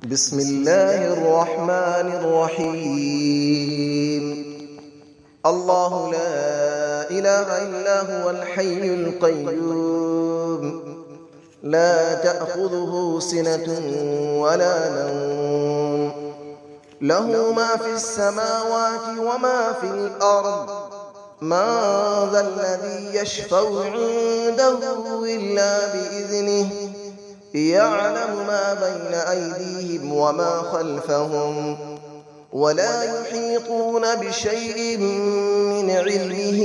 بسم الله الرحمن الرحيم. الله لا إله إلا هو الحي القيوم، لا تأخذه سنة ولا نوم، له ما في السماوات وما في الأرض. من ذا الذي يشفع عنده إلا بإذنه، يعلم ما بين أيديهم وما خلفهم، ولا يحيطون بشيء من علمه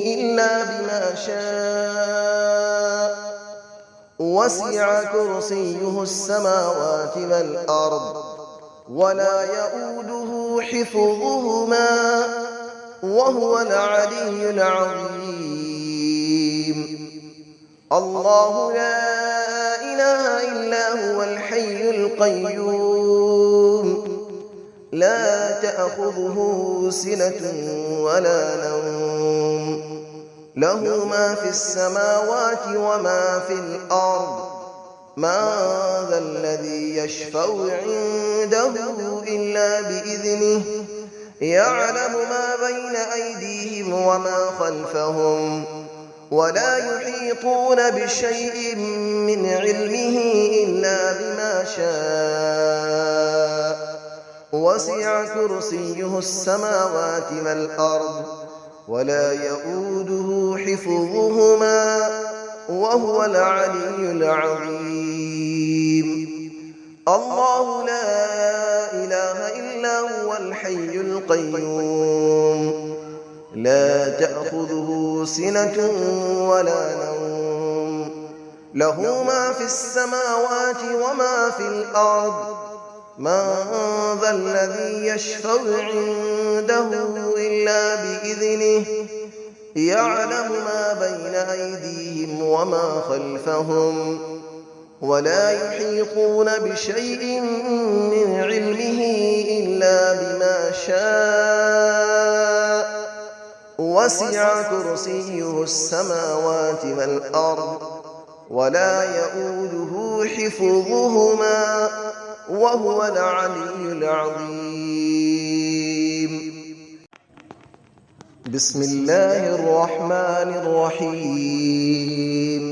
إلا بما شاء. وسع كرسيه السماوات والأرض، ولا يؤوده حفظهما، وهو العلي العظيم. الله لا إله إلا هو الحي القيوم، لا تأخذه سنة ولا نوم، له ما في السماوات وما في الأرض. من ذا الذي يشفع عنده إلا بإذنه، يعلم ما بين أيديهم وما خلفهم، ولا يحيطون بشيء من علمه إلا بما شاء. وسع كرسيه السماوات والأرض، ولا يؤوده حفظهما، وهو العلي العظيم. الله لا إله إلا هو الحي القيوم، لا تأخذه سنة ولا نوم، له ما في السماوات وما في الأرض. من ذا الذي يشفع عنده إلا بإذنه، يعلم ما بين أيديهم وما خلفهم، ولا يحيطون بشيء من علمه إلا بما شاء. وسع كرسيه السماوات والأرض، ولا يؤوده حفظهما، وهو العلي العظيم. بسم الله الرحمن الرحيم.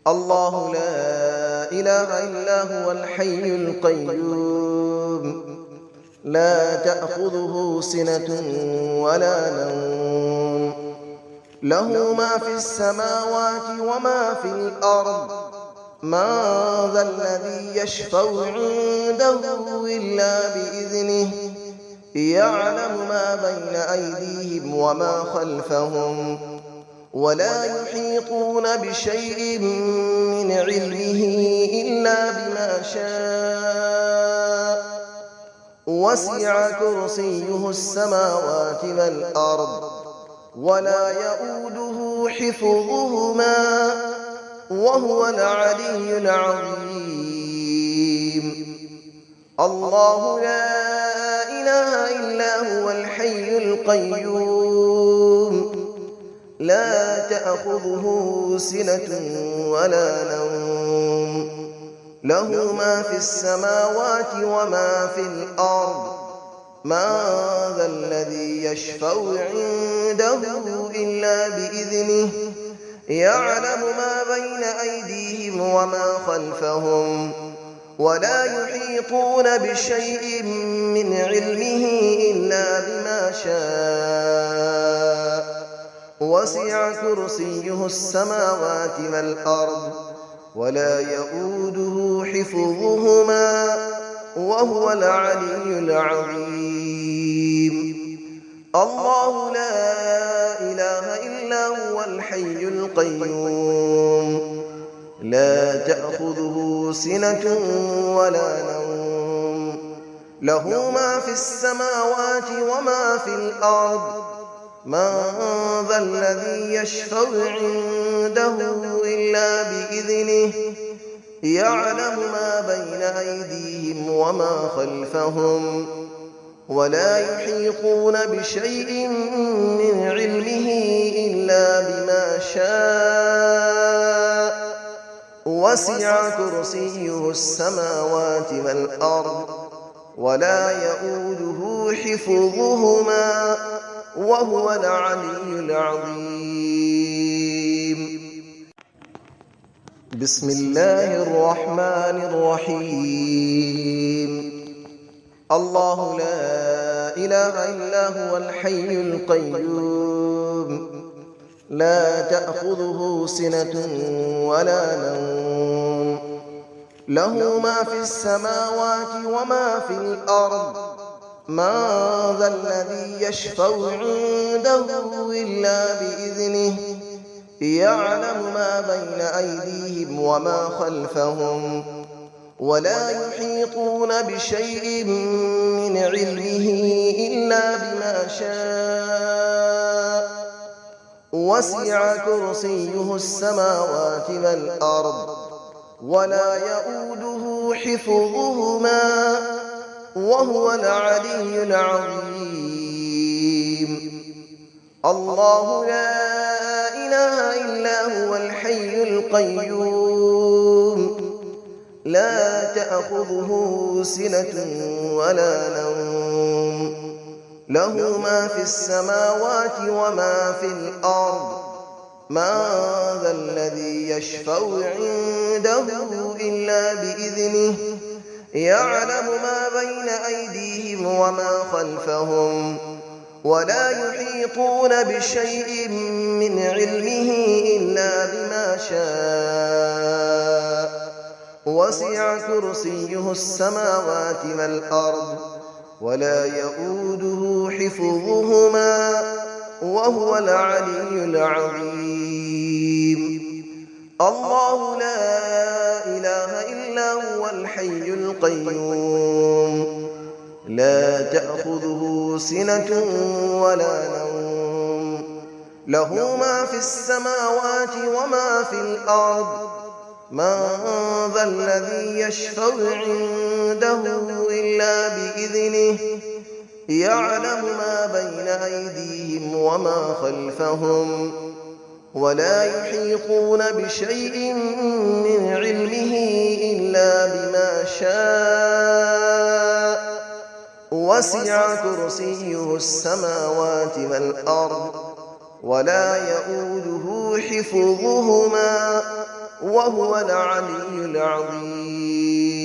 الله لا إله إلا هو الحي القيوم، لا تأخذه سنة ولا نوم، له ما في السماوات وما في الأرض. من ذا الذي يشفع عنده إلا بإذنه، يعلم ما بين أيديهم وما خلفهم، ولا يحيطون بشيء من علمه إلا بما شاء. وسع كرسيه السماوات والأرض، ولا يؤوده حفظهما، وهو العلي العظيم. الله لا إله إلا هو الحي القيوم، لا تأخذه سنة ولا نوم، له ما في السماوات وما في الأرض. من ذا الذي يشفع عنده إلا بإذنه، يعلم ما بين أيديهم وما خلفهم، ولا يحيطون بشيء من علمه إلا بما شاء. وسع كرسيه السماوات والأرض، ولا يؤوده حفظهما، وهو العلي العظيم. الله لا إله إلا هو الحي القيوم، لا تأخذه سنة ولا نوم، له ما في السماوات وما في الأرض. من ذا الذي يشفع عنده إلا بإذنه، يعلم ما بين أيديهم وما خلفهم، ولا يحيطون بشيء من علمه إلا بما شاء. وسع كرسيه السماوات والأرض ولا يؤوده حفظهما وهو العلي العظيم. بسم الله الرحمن الرحيم. الله لا إله إلا هو الحي القيوم لا تأخذه سنة ولا نوم له ما في السماوات وما في الأرض من ذا الذي يشفع عنده إلا بإذنه يعلم ما بين أيديهم وما خلفهم ولا يحيطون بشيء من علمه إلا بما شاء وسع كرسيه السماوات والأرض ولا يؤوده حفظهما وهو العلي العظيم. الله لا إله إلا هو الحي القيوم لا تأخذه سنة ولا نوم له ما في السماوات وما في الأرض من ذا الذي يشفع عنده إلا بإذنه يعلم ما بين أيديهم وما خلفهم ولا يحيطون بشيء من علمه إلا بما شاء وسع كرسيه السماوات والأرض ولا يؤوده حفظهما وهو العلي العظيم. الله لا إله إلا هو الحي القيوم لا تأخذه سنة ولا نوم له ما في السماوات وما في الأرض من ذا الذي يشفع عنده إلا بإذنه يعلم ما بين أيديهم وما خلفهم ولا يحيطون بشيء من علمه إلا بما شاء وسع كرسيه السماوات والأرض ولا يؤوده حفظهما وهو العلي العظيم.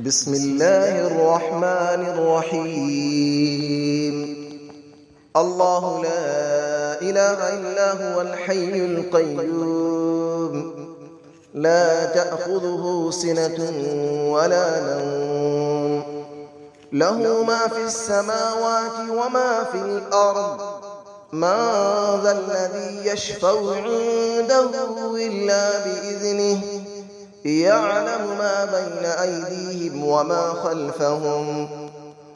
بسم الله الرحمن الرحيم. الله لا إله إلا هو الحي القيوم لا تأخذه سنة ولا نوم له ما في السماوات وما في الأرض من ذا الذي يشفع عنده إلا بإذنه يعلم ما بين أيديهم وما خلفهم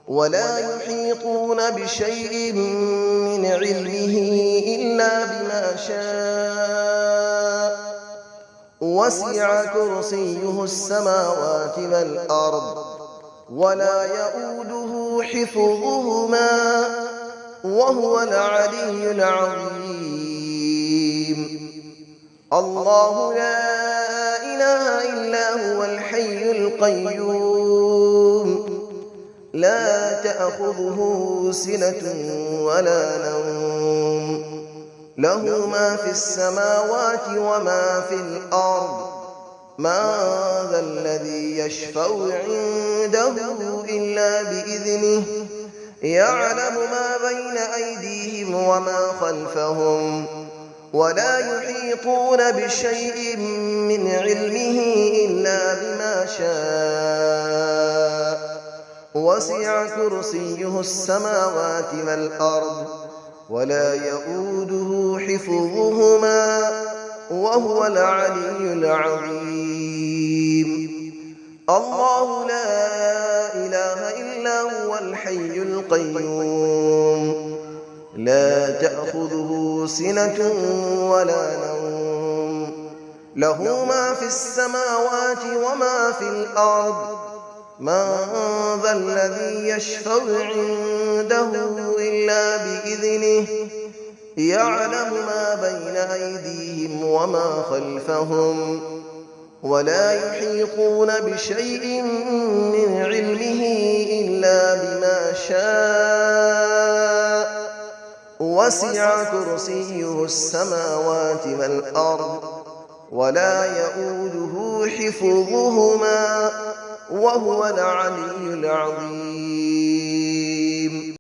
ولا يحيطون بشيء من علمه إلا بما شاء وسع كرسيه السماوات والأرض ولا يؤوده حفظهما وهو العلي العظيم. الله لا إله إلا هو الحي القيوم لا تأخذه سنة ولا نوم له ما في السماوات وما في الأرض من ذا الذي يشفع عنده إلا بإذنه يعلم ما بين أيديهم وما خلفهم ولا يحيطون بشيء من علمه إلا بما شاء وسع كرسيه السماوات والأرض ولا يؤوده حفظهما وهو العلي العظيم. الله لا إله إلا هو الحي القيوم لا تأخذه سنة ولا نوم له ما في السماوات وما في الأرض من ذا الذي يشفع عنده إلا بإذنه يعلم ما بين أيديهم وما خلفهم ولا يحيطون بشيء من علمه إلا بما شاء وسع كرسيه السماوات والأرض ولا يئوده حفظهما وهو العلي العظيم.